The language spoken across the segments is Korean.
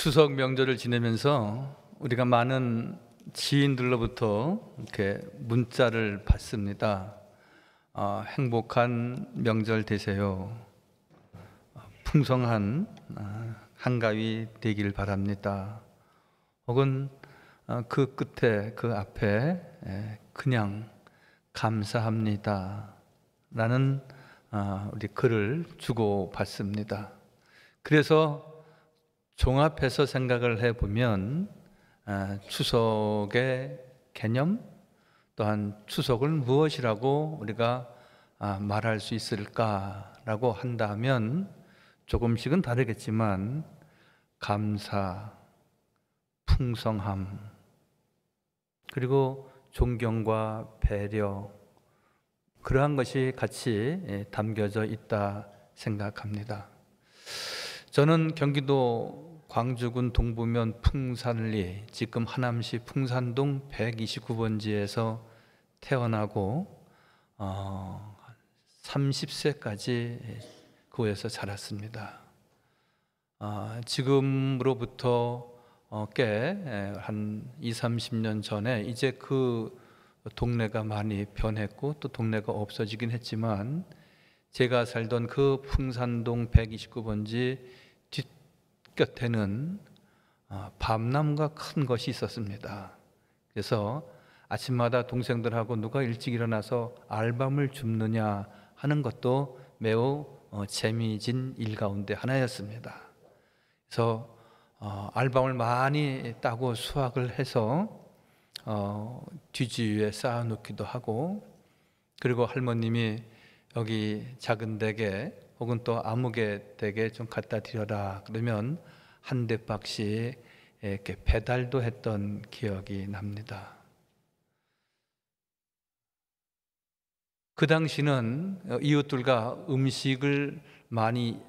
추석 명절을 지내면서 우리가 많은 지인들로부터 이렇게 문자를 받습니다. 행복한 명절 되세요. 풍성한 한가위 되길 바랍니다. 혹은 그 끝에 그 앞에 그냥 감사합니다 라는 우리 글을 주고 받습니다. 그래서 종합해서 생각을 해보면 추석의 개념 또한 추석을 무엇이라고 우리가 말할 수 있을까라고 한다면 조금씩은 다르겠지만 감사, 풍성함, 그리고 존경과 배려, 그러한 것이 같이 담겨져 있다 생각합니다. 저는 경기도 광주군 동부면 풍산리, 지금 하남시 풍산동 129번지에서 태어나고 30세까지 그곳에서 자랐습니다. 지금으로부터 꽤 한 20-30년 전에 이제 그 동네가 많이 변했고 또 동네가 없어지긴 했지만 제가 살던 그 풍산동 129번지 뒷곁에는 밤나무가 큰 것이 있었습니다. 그래서 아침마다 동생들하고 누가 일찍 일어나서 알밤을 줍느냐 하는 것도 매우 재미진 일 가운데 하나였습니다. 그래서 알밤을 많이 따고 수확을 해서 뒤지위에 쌓아놓기도 하고, 그리고 할머님이 여기 작은 댁에 혹은 또 아무개 댁에 좀 갖다 드려라 그러면 한 대박씩 이렇게 배달도 했던 기억이 납니다. 그 당시는 이웃들과 음식을 많이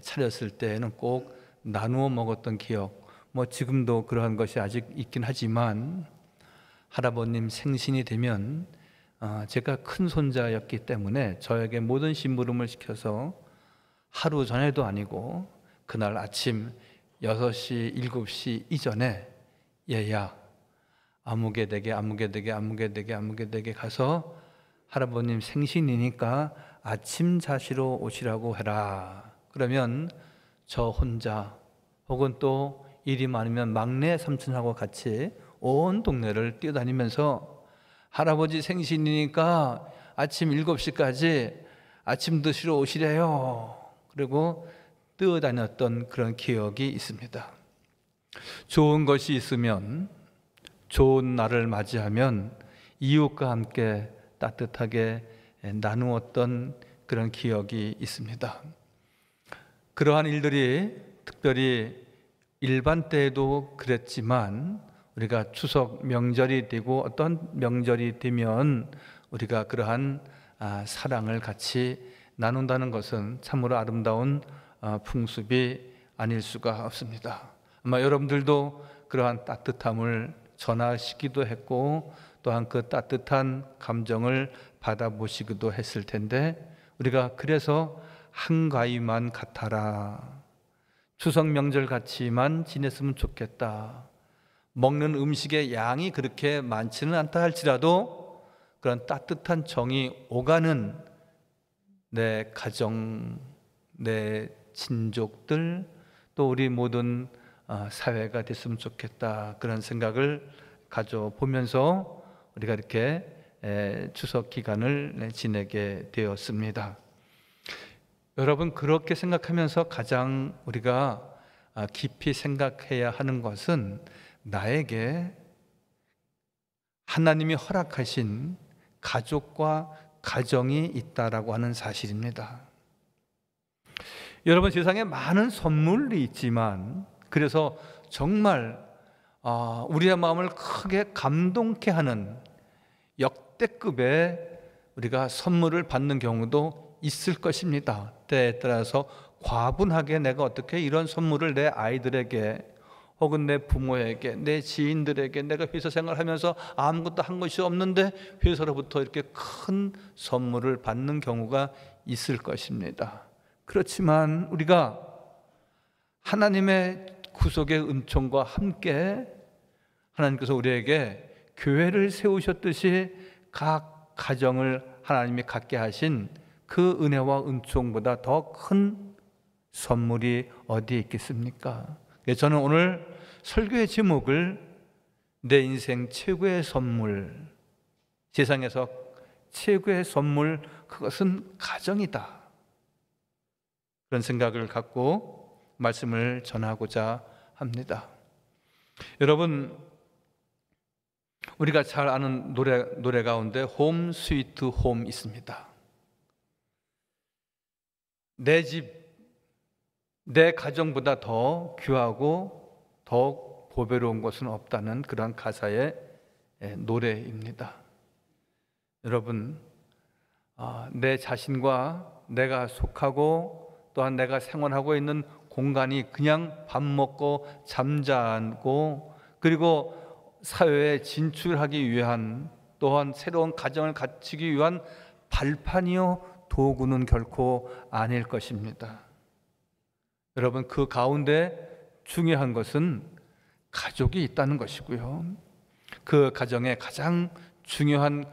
차렸을 때는 꼭 나누어 먹었던 기억, 지금도 그러한 것이 아직 있긴 하지만 할아버님 생신이 되면 제가 큰 손자였기 때문에 저에게 모든 심부름을 시켜서 하루 전에도 아니고 그날 아침 6시, 7시 이전에 얘야 아무개 댁에 가서 할아버님 생신이니까 아침 자시러 오시라고 해라. 그러면 저 혼자 혹은 또 일이 많으면 막내 삼촌하고 같이 온 동네를 뛰어다니면서 할아버지 생신이니까 아침 7시까지 아침 드시러 오시래요. 그리고 뛰어다녔던 그런 기억이 있습니다. 좋은 것이 있으면, 좋은 날을 맞이하면 이웃과 함께 따뜻하게 나누었던 그런 기억이 있습니다. 그러한 일들이 특별히 일반 때에도 그랬지만 우리가 추석 명절이 되고 어떤 명절이 되면 우리가 그러한 사랑을 같이 나눈다는 것은 참으로 아름다운 풍습이 아닐 수가 없습니다. 아마 여러분들도 그러한 따뜻함을 전하시기도 했고 또한 그 따뜻한 감정을 받아보시기도 했을 텐데, 우리가 그래서 한가위만 같아라, 추석 명절 같이만 지냈으면 좋겠다, 먹는 음식의 양이 그렇게 많지는 않다 할지라도 그런 따뜻한 정이 오가는 내 가정, 내 친족들, 또 우리 모든 사회가 됐으면 좋겠다, 그런 생각을 가져보면서 우리가 이렇게 추석 기간을 지내게 되었습니다. 여러분, 그렇게 생각하면서 가장 우리가 깊이 생각해야 하는 것은 나에게 하나님이 허락하신 가족과 가정이 있다라고 하는 사실입니다. 여러분, 세상에 많은 선물이 있지만, 그래서 정말 우리의 마음을 크게 감동케 하는 역대급의 우리가 선물을 받는 경우도 있을 것입니다. 때에 따라서 과분하게 내가 어떻게 이런 선물을 내 아이들에게 혹은 내 부모에게, 내 지인들에게, 내가 회사 생활하면서 아무것도 한 것이 없는데 회사로부터 이렇게 큰 선물을 받는 경우가 있을 것입니다. 그렇지만 우리가 하나님의 구속의 은총과 함께 하나님께서 우리에게 교회를 세우셨듯이 각 가정을 하나님이 갖게 하신 그 은혜와 은총보다 더 큰 선물이 어디에 있겠습니까? 저는 오늘 설교의 제목을 내 인생 최고의 선물, 세상에서 최고의 선물, 그것은 가정이다, 그런 생각을 갖고 말씀을 전하고자 합니다. 여러분, 우리가 잘 아는 노래 가운데 홈 스위트 홈 있습니다. 내 집, 내 가정보다 더 귀하고 더 보배로운 것은 없다는 그런 가사의 노래입니다. 여러분, 내 자신과 내가 속하고 또한 내가 생활하고 있는 공간이 그냥 밥 먹고 잠자고 그리고 사회에 진출하기 위한, 또한 새로운 가정을 갖추기 위한 발판이요 도구는 결코 아닐 것입니다. 여러분, 그 가운데 중요한 것은 가족이 있다는 것이고요, 그 가정의 가장 중요한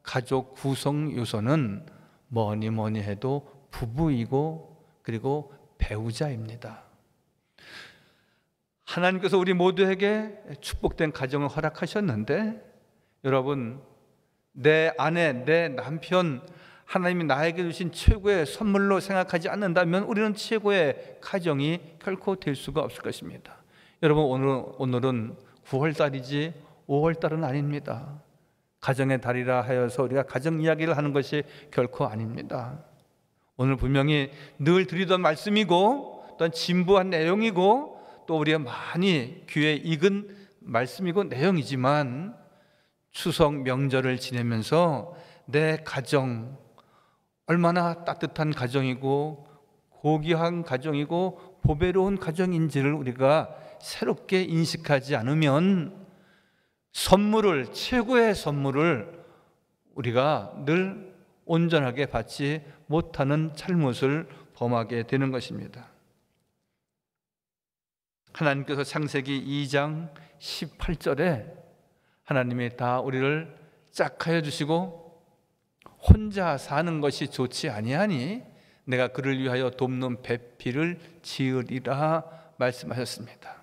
가족 구성 요소는 뭐니 해도 부부이고 그리고 배우자입니다. 하나님께서 우리 모두에게 축복된 가정을 허락하셨는데, 여러분, 내 아내, 내 남편, 하나님이 나에게 주신 최고의 선물로 생각하지 않는다면 우리는 최고의 가정이 결코 될 수가 없을 것입니다. 여러분, 오늘은 9월달이지 5월달은 아닙니다. 가정의 달이라 하여서 우리가 가정 이야기를 하는 것이 결코 아닙니다. 오늘 분명히 늘 드리던 말씀이고 또한 진부한 내용이고 또 우리가 많이 귀에 익은 말씀이고 내용이지만, 추석 명절을 지내면서 내 가정 얼마나 따뜻한 가정이고 고귀한 가정이고 보배로운 가정인지를 우리가 새롭게 인식하지 않으면 선물을, 최고의 선물을 우리가 늘 온전하게 받지 못하는 잘못을 범하게 되는 것입니다. 하나님께서 창세기 2장 18절에 하나님이 다 우리를 짝하여 주시고 혼자 사는 것이 좋지 아니하니 내가 그를 위하여 돕는 배필을 지으리라 말씀하셨습니다.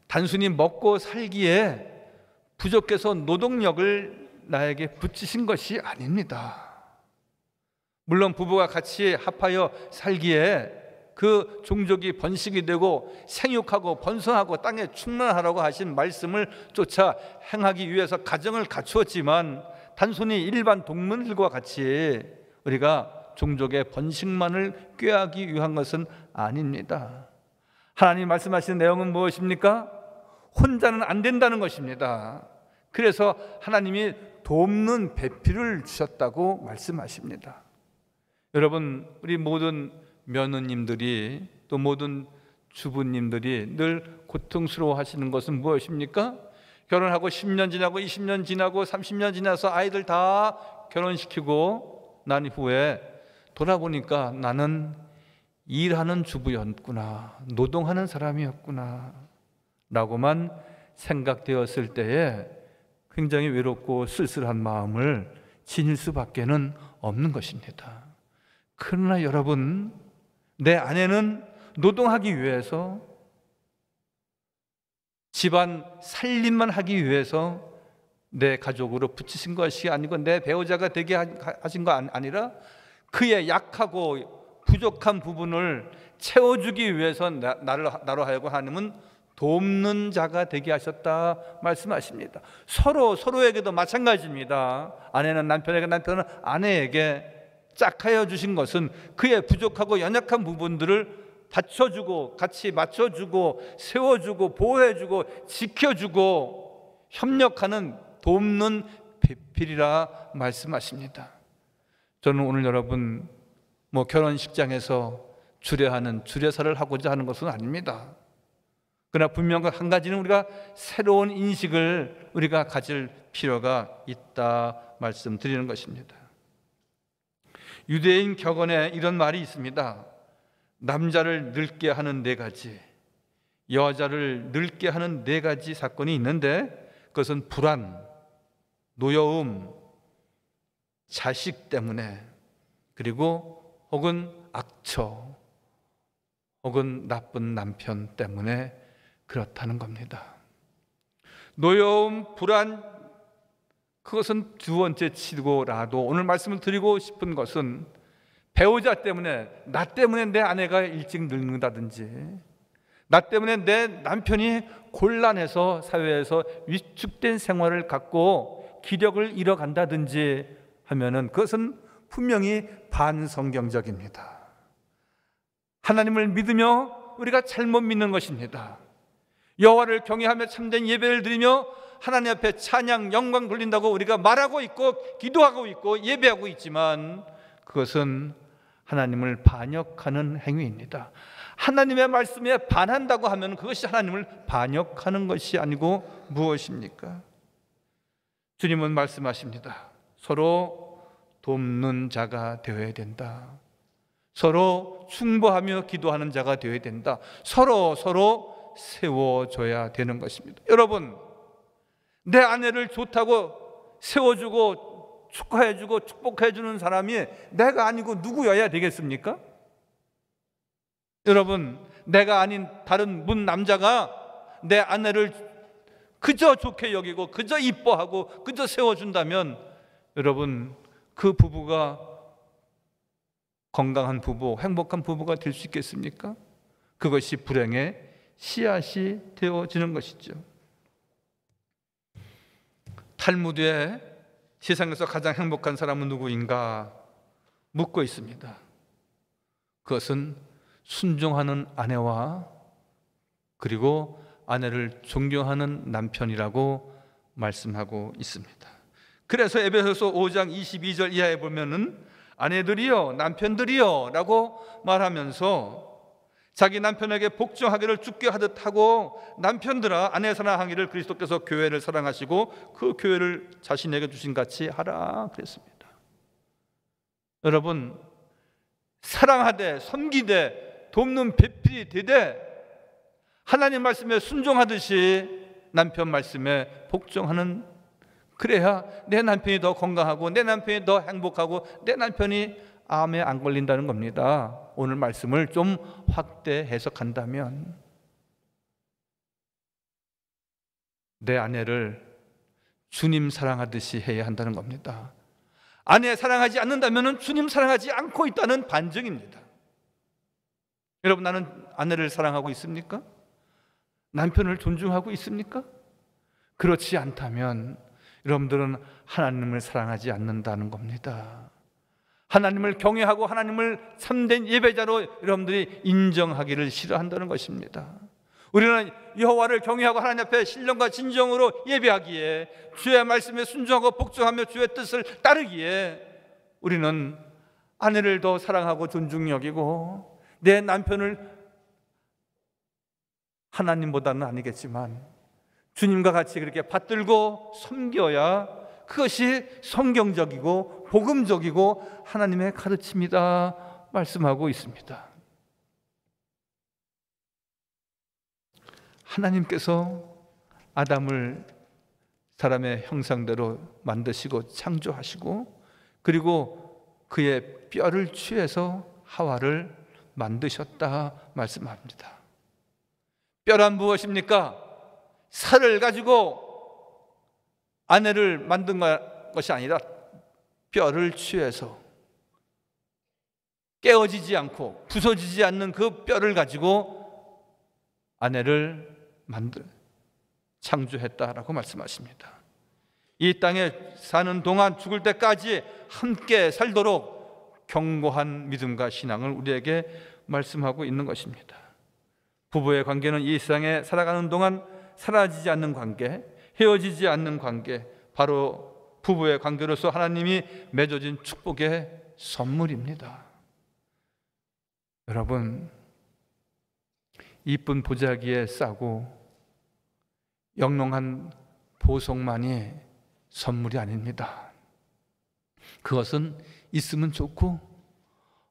단순히 먹고 살기에 부족해서 노동력을 나에게 붙이신 것이 아닙니다. 물론 부부가 같이 합하여 살기에 그 종족이 번식이 되고 생육하고 번성하고 땅에 충만하라고 하신 말씀을 쫓아 행하기 위해서 가정을 갖추었지만, 단순히 일반 동물들과 같이 우리가 종족의 번식만을 꾀하기 위한 것은 아닙니다. 하나님 말씀하시는 내용은 무엇입니까? 혼자는 안 된다는 것입니다. 그래서 하나님이 돕는 배필을 주셨다고 말씀하십니다. 여러분, 우리 모든 며느님들이 또 모든 주부님들이 늘 고통스러워 하시는 것은 무엇입니까? 결혼하고 10년 지나고 20년 지나고 30년 지나서 아이들 다 결혼시키고 난 후에 돌아보니까 나는 일하는 주부였구나, 노동하는 사람이었구나 라고만 생각되었을 때에 굉장히 외롭고 쓸쓸한 마음을 지닐 수밖에는 없는 것입니다. 그러나 여러분, 내 아내는 노동하기 위해서, 집안 살림만 하기 위해서 내 가족으로 붙이신 것이 아니고 내 배우자가 되게 하신 거 아니라 그의 약하고 부족한 부분을 채워주기 위해서 나로 하여금 하나님은 돕는 자가 되게 하셨다 말씀하십니다. 서로에게도 마찬가지입니다. 아내는 남편에게, 남편은 아내에게 짝하여 주신 것은 그의 부족하고 연약한 부분들을 받쳐주고 같이 맞춰주고 세워주고 보호해주고 지켜주고 협력하는 돕는 배필이라 말씀하십니다. 저는 오늘 여러분 결혼식장에서 주례하는 주례사를 하고자 하는 것은 아닙니다. 그러나 분명한 한 가지는 우리가 새로운 인식을 우리가 가질 필요가 있다 말씀드리는 것입니다. 유대인 격언에 이런 말이 있습니다. 남자를 늙게 하는 4가지, 여자를 늙게 하는 4가지 사건이 있는데, 그것은 불안, 노여움, 자식 때문에, 그리고 혹은 악처, 혹은 나쁜 남편 때문에 그렇다는 겁니다. 노여움, 불안, 그것은 두 번째 치고라도 오늘 말씀을 드리고 싶은 것은 배우자 때문에, 나 때문에 내 아내가 일찍 늙는다든지, 나 때문에 내 남편이 곤란해서 사회에서 위축된 생활을 갖고 기력을 잃어간다든지 하면은 그것은 분명히 반성경적입니다. 하나님을 믿으며 우리가 잘못 믿는 것입니다. 여호와를 경외하며 참된 예배를 드리며 하나님 앞에 찬양, 영광 돌린다고 우리가 말하고 있고 기도하고 있고 예배하고 있지만 그것은 하나님을 반역하는 행위입니다. 하나님의 말씀에 반한다고 하면 그것이 하나님을 반역하는 것이 아니고 무엇입니까? 주님은 말씀하십니다. 서로 돕는 자가 되어야 된다. 서로 충보하며 기도하는 자가 되어야 된다. 서로 세워줘야 되는 것입니다. 여러분, 내 아내를 좋다고 세워주고 축하해주고 축복해주는 사람이 내가 아니고 누구여야 되겠습니까? 여러분, 내가 아닌 다른 문 남자가 내 아내를 그저 좋게 여기고 그저 이뻐하고 그저 세워준다면 여러분, 그 부부가 건강한 부부, 행복한 부부가 될 수 있겠습니까? 그것이 불행의 씨앗이 되어지는 것이죠. 탈무드에 세상에서 가장 행복한 사람은 누구인가 묻고 있습니다. 그것은 순종하는 아내와 그리고 아내를 존경하는 남편이라고 말씀하고 있습니다. 그래서 에베소서 5장 22절 이하에 보면은 아내들이여 남편들이여 라고 말하면서 자기 남편에게 복종하기를 주께 하듯 하고 남편들아 아내 사랑하기를 그리스도께서 교회를 사랑하시고 그 교회를 자신에게 주신 같이 하라 그랬습니다. 여러분, 사랑하되 섬기되 돕는 배필이 되되 하나님 말씀에 순종하듯이 남편 말씀에 복종하는, 그래야 내 남편이 더 건강하고 내 남편이 더 행복하고 내 남편이 암에 안 걸린다는 겁니다. 오늘 말씀을 좀 확대 해석한다면 내 아내를 주님 사랑하듯이 해야 한다는 겁니다. 아내 사랑하지 않는다면 주님 사랑하지 않고 있다는 반증입니다. 여러분, 나는 아내를 사랑하고 있습니까? 남편을 존중하고 있습니까? 그렇지 않다면 여러분들은 하나님을 사랑하지 않는다는 겁니다. 하나님을 경외하고 하나님을 참된 예배자로 여러분들이 인정하기를 싫어한다는 것입니다. 우리는 여호와를 경외하고 하나님 앞에 신령과 진정으로 예배하기에, 주의 말씀에 순종하고 복종하며 주의 뜻을 따르기에 우리는 아내를 더 사랑하고 존중 여기고 내 남편을 하나님보다는 아니겠지만 주님과 같이 그렇게 받들고 섬겨야 그것이 성경적이고 복음적이고 하나님의 가르침이다 말씀하고 있습니다. 하나님께서 아담을 사람의 형상대로 만드시고 창조하시고 그리고 그의 뼈를 취해서 하와를 만드셨다 말씀합니다. 뼈란 무엇입니까? 살을 가지고 아내를 만든 것이 아니라 뼈를 취해서 깨어지지 않고 부서지지 않는 그 뼈를 가지고 아내를 창조했다라고 말씀하십니다. 이 땅에 사는 동안 죽을 때까지 함께 살도록 견고한 믿음과 신앙을 우리에게 말씀하고 있는 것입니다. 부부의 관계는 이 세상에 살아가는 동안 사라지지 않는 관계, 헤어지지 않는 관계, 바로 부부의 관계로서 하나님이 맺어진 축복의 선물입니다. 여러분, 이쁜 보자기에 싸고 영롱한 보석만이 선물이 아닙니다. 그것은 있으면 좋고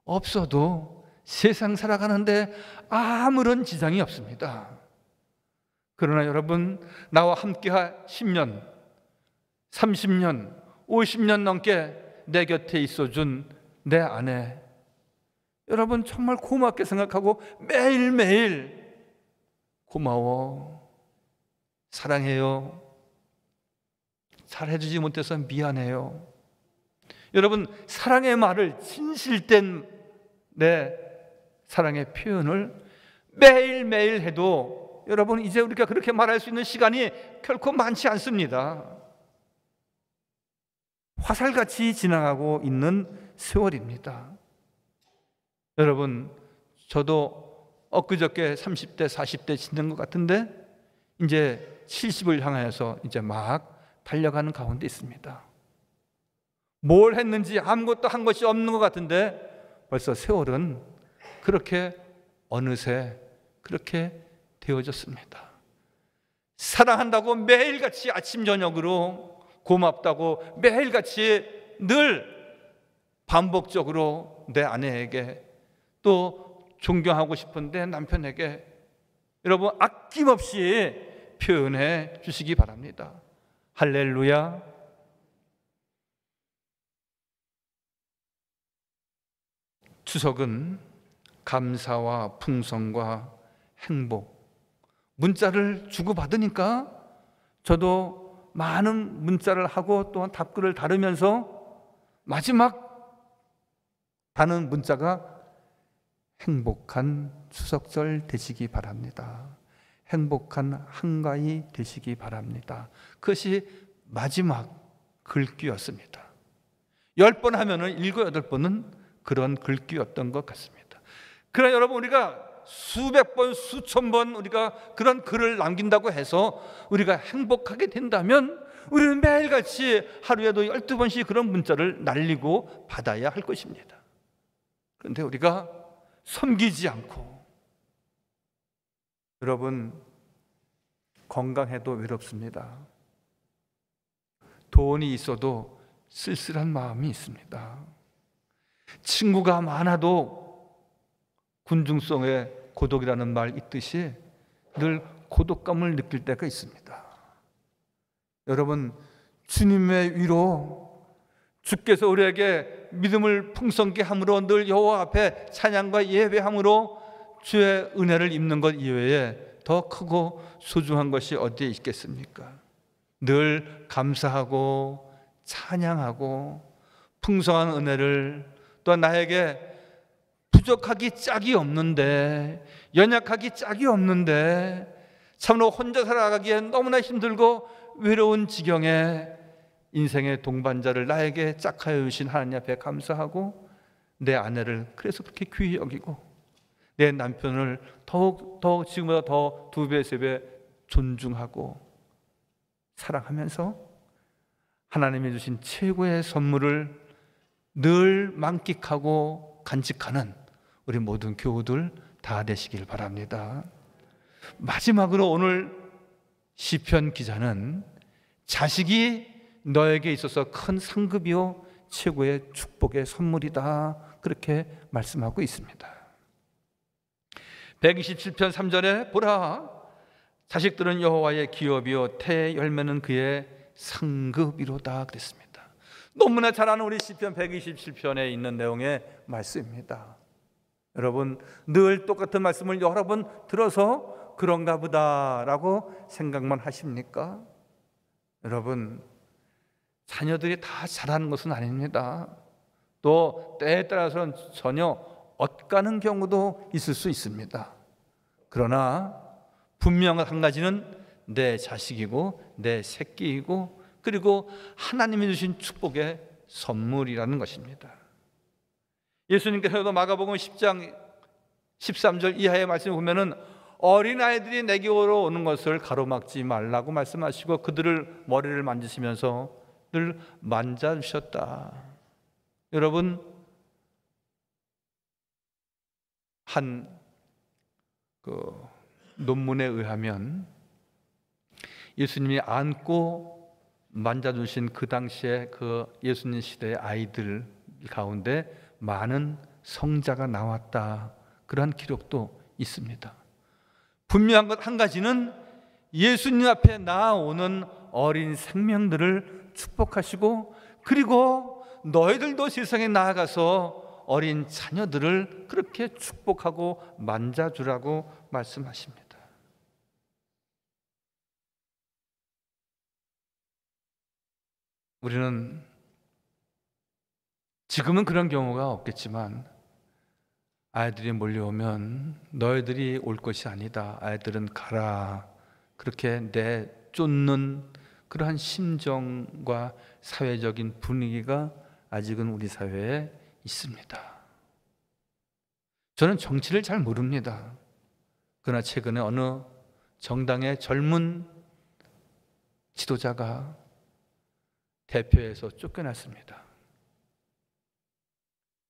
없어도 세상 살아가는데 아무런 지장이 없습니다. 그러나 여러분, 나와 함께 10년, 30년, 50년 넘게 내 곁에 있어준 내 아내, 여러분 정말 고맙게 생각하고 매일매일 고마워, 사랑해요, 잘해주지 못해서 미안해요. 여러분, 사랑의 말을, 진실된 내 사랑의 표현을 매일매일 해도 여러분, 이제 우리가 그렇게 말할 수 있는 시간이 결코 많지 않습니다. 화살같이 지나가고 있는 세월입니다. 여러분, 저도 엊그저께 30대, 40대 지낸 것 같은데 이제 70을 향해서 이제 막 달려가는 가운데 있습니다. 뭘 했는지 아무것도 한 것이 없는 것 같은데 벌써 세월은 그렇게 어느새 그렇게 되어졌습니다. 사랑한다고 매일같이 아침 저녁으로, 고맙다고 매일같이 늘 반복적으로 내 아내에게, 또 존경하고 싶은 내 남편에게 여러분 아낌없이 표현해 주시기 바랍니다. 할렐루야. 추석은 감사와 풍성과 행복, 문자를 주고받으니까 저도 많은 문자를 하고 또한 답글을 다루면서 마지막 다는 문자가 행복한 추석절 되시기 바랍니다. 행복한 한가위 되시기 바랍니다. 그것이 마지막 글귀였습니다. 10번 하면은 7, 8번은 그런 글귀였던 것 같습니다. 그러나 여러분, 우리가 수백 번, 수천 번 우리가 그런 글을 남긴다고 해서 우리가 행복하게 된다면 우리는 매일같이 하루에도 12번씩 그런 문자를 날리고 받아야 할 것입니다. 그런데 우리가 섬기지 않고, 여러분 건강해도 외롭습니다. 돈이 있어도 쓸쓸한 마음이 있습니다. 친구가 많아도 군중성의 고독이라는 말 있듯이 늘 고독감을 느낄 때가 있습니다. 여러분, 주님의 위로, 주께서 우리에게 믿음을 풍성케 함으로 늘 여호와 앞에 찬양과 예배함으로 주의 은혜를 입는 것 이외에 더 크고 소중한 것이 어디에 있겠습니까? 늘 감사하고 찬양하고 풍성한 은혜를, 또 나에게 부족하기 짝이 없는데, 연약하기 짝이 없는데, 참으로 혼자 살아가기엔 너무나 힘들고 외로운 지경에 인생의 동반자를 나에게 짝하여 주신 하나님 앞에 감사하고, 내 아내를 그래서 그렇게 귀히 여기고, 내 남편을 더욱 지금보다 더 2배, 3배 존중하고 사랑하면서 하나님이 주신 최고의 선물을 늘 만끽하고 간직하는 우리 모든 교우들 다 되시길 바랍니다. 마지막으로 오늘 시편 기자는 자식이 너에게 있어서 큰 상급이요 최고의 축복의 선물이다, 그렇게 말씀하고 있습니다. 127편 3절에 보라, 자식들은 여호와의 기업이요 태의 열매는 그의 상급이로다 그랬습니다. 너무나 잘 아는 우리 시편 127편에 있는 내용의 말씀입니다. 여러분, 늘 똑같은 말씀을 여러 번 들어서 그런가 보다라고 생각만 하십니까? 여러분, 자녀들이 다 잘하는 것은 아닙니다. 또 때에 따라서는 전혀 엇가는 경우도 있을 수 있습니다. 그러나 분명한 한 가지는 내 자식이고 내 새끼이고, 그리고 하나님이 주신 축복의 선물이라는 것입니다. 예수님께서도 마가복음 10장 13절 이하의 말씀을 보면은 어린아이들이 내게로 오는 것을 가로막지 말라고 말씀하시고 그들을 머리를 만지시면서 늘 만져주셨다. 여러분, 한 논문에 의하면 예수님이 안고 만져주신 그 당시에 그 예수님 시대의 아이들 가운데 많은 성자가 나왔다. 그러한 기록도 있습니다. 분명한 것 한 가지는 예수님 앞에 나아오는 어린 생명들을 축복하시고, 그리고 너희들도 세상에 나아가서 어린 자녀들을 그렇게 축복하고 만져주라고 말씀하십니다. 우리는 지금은 그런 경우가 없겠지만 아이들이 몰려오면 너희들이 올 것이 아니다, 아이들은 가라, 그렇게 내쫓는 그러한 심정과 사회적인 분위기가 아직은 우리 사회에 있습니다. 저는 정치를 잘 모릅니다. 그러나 최근에 어느 정당의 젊은 지도자가 대표에서 쫓겨났습니다.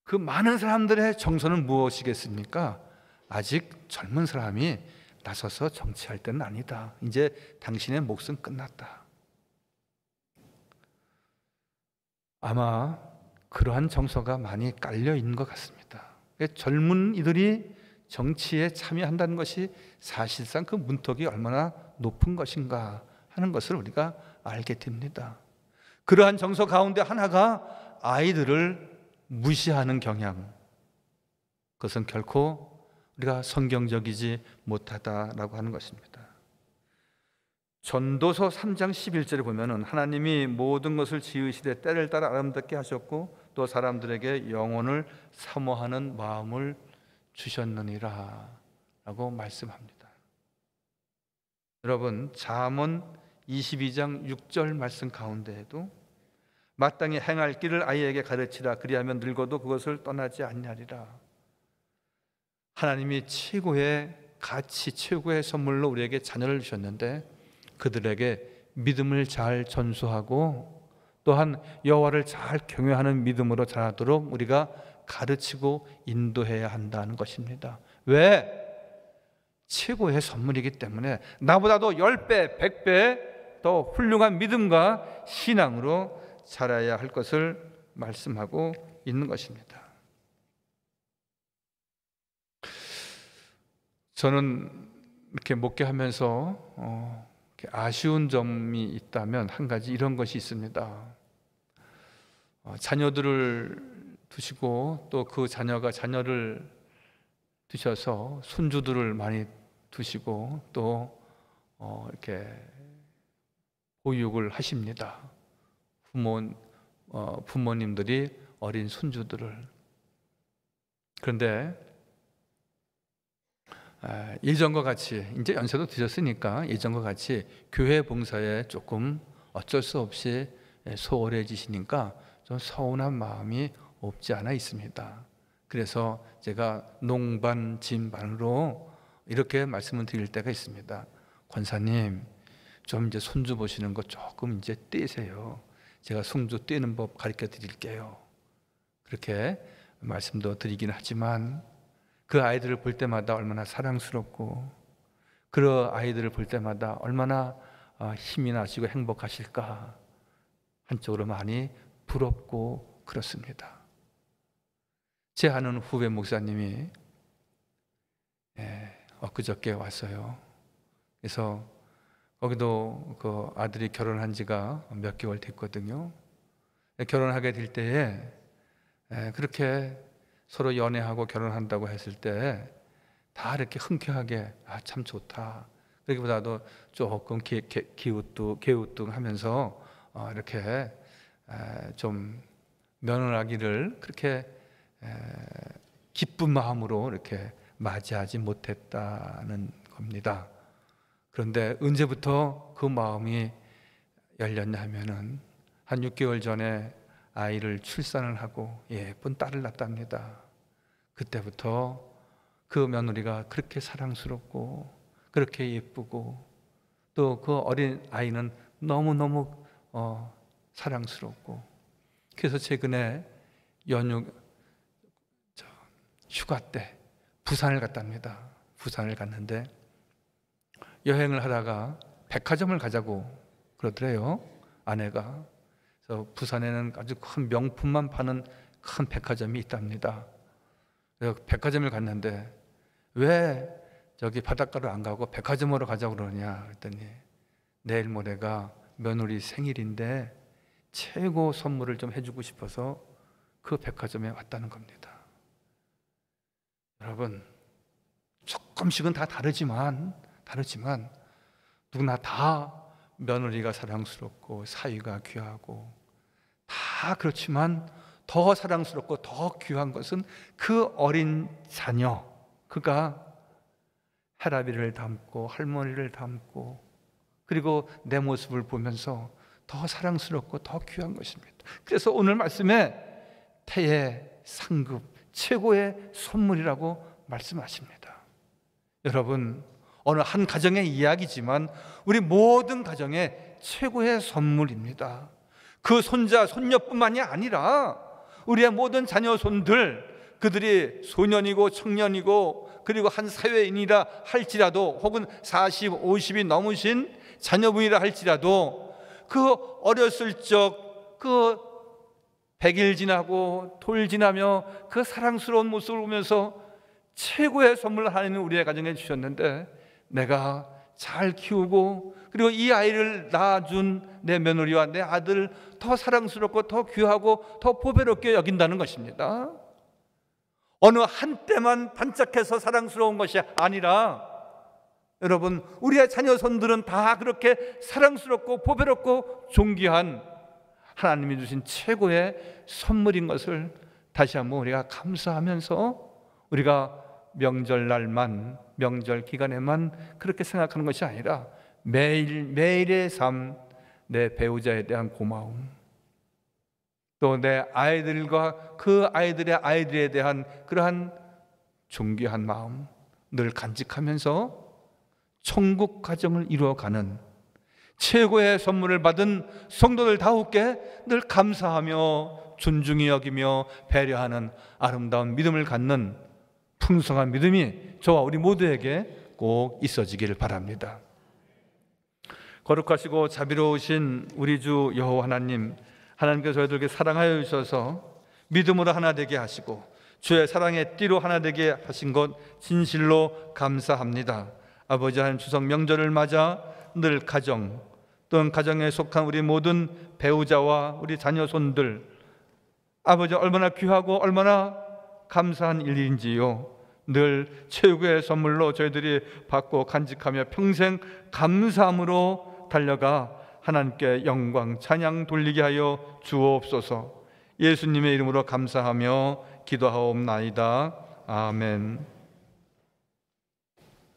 그 많은 사람들의 정서는 무엇이겠습니까? 아직 젊은 사람이 나서서 정치할 때는 아니다. 이제 당신의 몫은 끝났다. 아마 그러한 정서가 많이 깔려 있는 것 같습니다. 젊은이들이 정치에 참여한다는 것이 사실상 그 문턱이 얼마나 높은 것인가 하는 것을 우리가 알게 됩니다. 그러한 정서 가운데 하나가 아이들을 무시하는 경향, 그것은 결코 우리가 성경적이지 못하다라고 하는 것입니다. 전도서 3장 11절에 보면은 하나님이 모든 것을 지으시되 때를 따라 아름답게 하셨고 또 사람들에게 영혼을 사모하는 마음을 주셨느니라 라고 말씀합니다. 여러분, 잠언 22장 6절 말씀 가운데에도 마땅히 행할 길을 아이에게 가르치라, 그리하면 늙어도 그것을 떠나지 아니하리라. 하나님이 최고의 가치, 최고의 선물로 우리에게 자녀를 주셨는데 그들에게 믿음을 잘 전수하고 또한 여호와를 잘 경외하는 믿음으로 자라도록 우리가 가르치고 인도해야 한다는 것입니다. 왜? 최고의 선물이기 때문에 나보다도 10배, 100배 더 훌륭한 믿음과 신앙으로 자라야 할 것을 말씀하고 있는 것입니다. 저는 이렇게 목회하면서 아쉬운 점이 있다면 한 가지 이런 것이 있습니다. 자녀들을 두시고 또 그 자녀가 자녀를 두셔서 손주들을 많이 두시고 또 이렇게 보육을 하십니다. 부모님들이 어린 손주들을. 그런데 예전과 같이 이제 연세도 드셨으니까 예전과 같이 교회 봉사에 조금 어쩔 수 없이 소홀해지시니까 좀 서운한 마음이 없지 않아 있습니다. 그래서 제가 농반진반으로 이렇게 말씀을 드릴 때가 있습니다. 권사님, 좀 이제 손주 보시는 거 조금 이제 떼세요. 제가 손주 떼는 법 가르쳐 드릴게요. 그렇게 말씀도 드리긴 하지만 그 아이들을 볼 때마다 얼마나 사랑스럽고 그 아이들을 볼 때마다 얼마나 힘이 나시고 행복하실까, 한쪽으로 많이 부럽고 그렇습니다. 제 아는 후배 목사님이 엊그저께 왔어요. 그래서 거기도 그 아들이 결혼한 지가 몇 개월 됐거든요. 결혼하게 될 때에 그렇게 서로 연애하고 결혼한다고 했을 때 다 이렇게 흔쾌하게 참 좋다, 그러기보다도 조금 게우뚱하면서 이렇게 좀 며느라기를 그렇게 기쁜 마음으로 이렇게 맞이하지 못했다는 겁니다. 그런데 언제부터 그 마음이 열렸냐 하면은 한 6개월 전에 아이를 출산을 하고 예쁜 딸을 낳았답니다. 그때부터 그 며느리가 그렇게 사랑스럽고 그렇게 예쁘고 또 그 어린 아이는 너무너무 사랑스럽고, 그래서 최근에 휴가 때 부산을 갔답니다. 부산을 갔는데 여행을 하다가 백화점을 가자고 그러더래요, 아내가. 그래서 부산에는 아주 큰 명품만 파는 큰 백화점이 있답니다. 백화점을 갔는데 왜 저기 바닷가로 안 가고 백화점으로 가자고 그러냐 그랬더니 내일 모레가 며느리 생일인데 최고 선물을 좀 해주고 싶어서 그 백화점에 왔다는 겁니다. 여러분, 조금씩은 다 다르지만 누구나 다 며느리가 사랑스럽고 사위가 귀하고 다 그렇지만 더 사랑스럽고 더 귀한 것은 그 어린 자녀, 그가 할아비를 닮고 할머니를 닮고 그리고 내 모습을 보면서 더 사랑스럽고 더 귀한 것입니다. 그래서 오늘 말씀에 태의 상급, 최고의 선물이라고 말씀하십니다. 여러분, 어느 한 가정의 이야기지만 우리 모든 가정의 최고의 선물입니다. 그 손자, 손녀뿐만이 아니라 우리의 모든 자녀, 손들, 그들이 소년이고 청년이고 그리고 한 사회인이라 할지라도 혹은 40, 50이 넘으신 자녀분이라 할지라도 그 어렸을 적 그 100일 지나고 돌 지나며 그 사랑스러운 모습을 보면서 최고의 선물을 하나님은 우리의 가정에 주셨는데 내가 잘 키우고 그리고 이 아이를 낳아준 내 며느리와 내 아들 더 사랑스럽고 더 귀하고 더 보배롭게 여긴다는 것입니다. 어느 한때만 반짝해서 사랑스러운 것이 아니라 여러분, 우리의 자녀 손들은 다 그렇게 사랑스럽고 보배롭고 존귀한 하나님이 주신 최고의 선물인 것을 다시 한번 우리가 감사하면서 우리가 명절날만, 명절 기간에만 그렇게 생각하는 것이 아니라 매일의 삶, 내 배우자에 대한 고마움, 또 내 아이들과 그 아이들의 아이들에 대한 그러한 존귀한 마음 늘 간직하면서 천국 가정을 이루어가는 최고의 선물을 받은 성도들 다우게 늘 감사하며 존중히 여기며 배려하는 아름다운 믿음을 갖는 풍성한 믿음이 저와 우리 모두에게 꼭 있어지기를 바랍니다. 거룩하시고 자비로우신 우리 주 여호와 하나님, 하나님께서 저희들에게 사랑하여 주셔서 믿음으로 하나 되게 하시고 주의 사랑의 띠로 하나 되게 하신 것 진실로 감사합니다. 아버지 하나님, 추석 명절을 맞아 늘 가정 또는 가정에 속한 우리 모든 배우자와 우리 자녀 손들, 아버지 얼마나 귀하고 얼마나 감사한 일인지요. 늘 최고의 선물로 저희들이 받고 간직하며 평생 감사함으로 달려가 하나님께 영광 찬양 돌리게 하여 주옵소서. 예수님의 이름으로 감사하며 기도하옵나이다. 아멘.